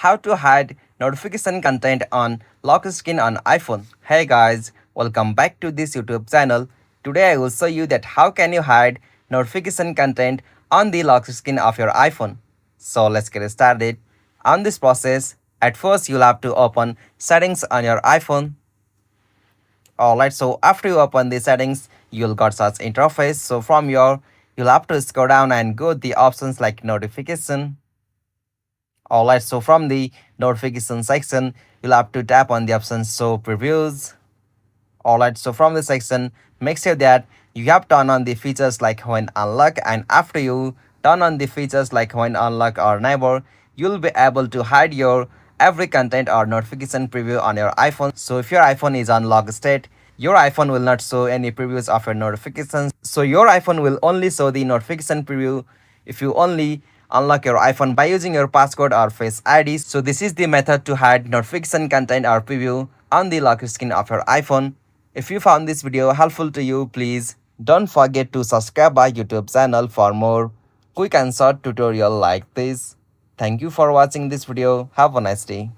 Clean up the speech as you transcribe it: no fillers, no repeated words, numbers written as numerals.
how to hide notification content on lock screen on iPhone. Hey guys, welcome back to this YouTube channel. Today I will show you that how can you hide notification content on the lock screen of your iPhone. So let's get started. On this process, at first you'll have to open settings on your iPhone. Alright, so after you open the settings, you'll got such interface. So from your, you'll have to scroll down and go the options like notification. Alright, so from the notification section, you'll have to tap on the option show previews. Alright, so from this section, make sure that you have turned on the features like when unlock, and after you turn on the features like when unlock or never, you'll be able to hide your every content or notification preview on your iPhone. So if your iPhone is on lock state, your iPhone will not show any previews of your notifications. So your iPhone will only show the notification preview if you only unlock your iPhone by using your passcode or Face ID. So this is the method to hide notification content or preview on the lock screen of your iPhone. If you found this video helpful to you, please don't forget to subscribe our YouTube channel for more quick and short tutorial like this. Thank you for watching this video. Have a nice day.